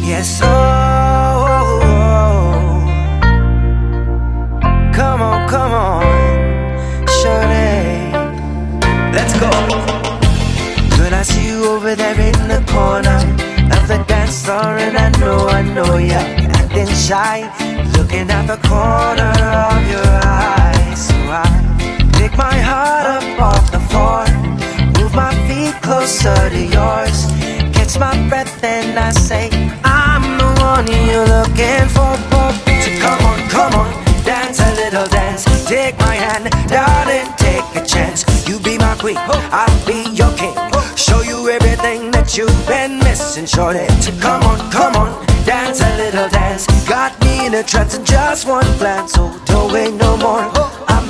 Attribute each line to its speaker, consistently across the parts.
Speaker 1: Yes, come on, shorty, let's go. Girl, I see you over there in the corner of the dance floor, and I know you're acting shy, looking at the corner of your eyes. So I pick my heart up off the floor, move my feet closer to yours, catch my breath and I say, I'm the one you're looking for. So come on, dance a little dance. Take my hand, darling, take a chance. You be my queen, I'll be your king. Show you everything that you've been missing, shorty. So come on, dance a little dance. Got me in a trance in just one glance. So don't wait no more, I'm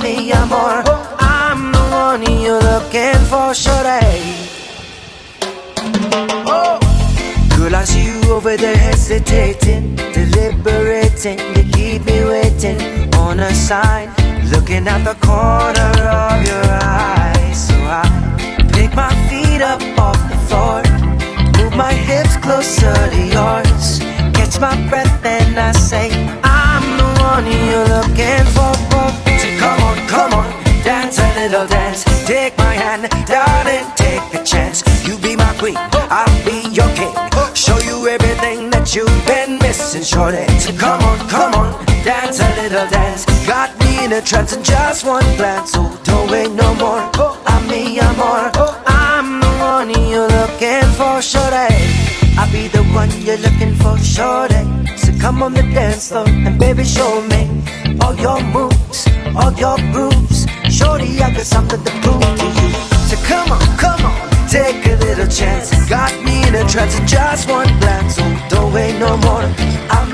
Speaker 1: more. I'm the one you're looking for, shorty. Girl, I see you over there hesitating, deliberating. You keep me waiting on a sign, looking at the corner of your eyes. So I pick my feet up off the floor, move my hips closer to yours, catch my breath and I say, I'm the one you're looking for. So come on, dance a little dance. Take my hand, darling, take a chance. You be my queen, I'll be your king. Show you everything that you've been missing, shorty. So come on, dance a little dance. Got me in a trance in just one glance. So don't wait no more, I'm more. I'm the one you're looking for, shorty. I'll be the one you're looking for, shorty. So come on the dance floor and baby show me all your moves, all your grooves. Shorty, I got something to prove to you. So come on, take a little chance. Got me in a trance in just one glance. So don't wait no more, I'm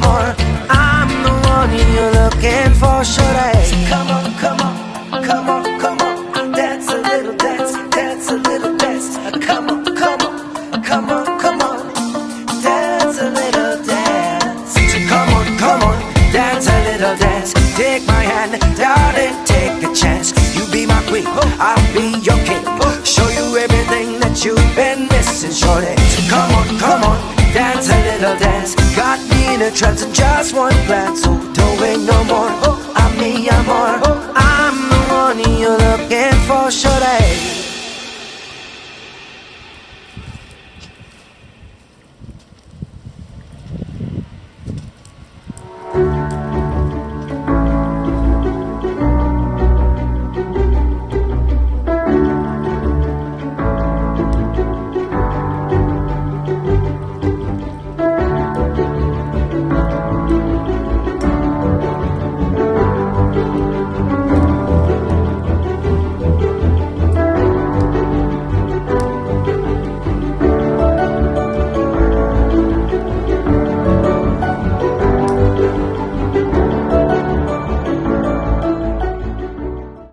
Speaker 1: more. I'm the one you're looking for, shorty. So come on, dance a little dance, dance a little dance. Come on, dance a little dance. So come on, dance a little dance. Take my hand, darling, take a chance. You be my queen, I'll be your king. Show you everything that you've been missing, shorty. So come on, dance a little dance. Got me in a trance in just one glance. So don't wait no more, I'm more. I'm the one you're looking for, shorty.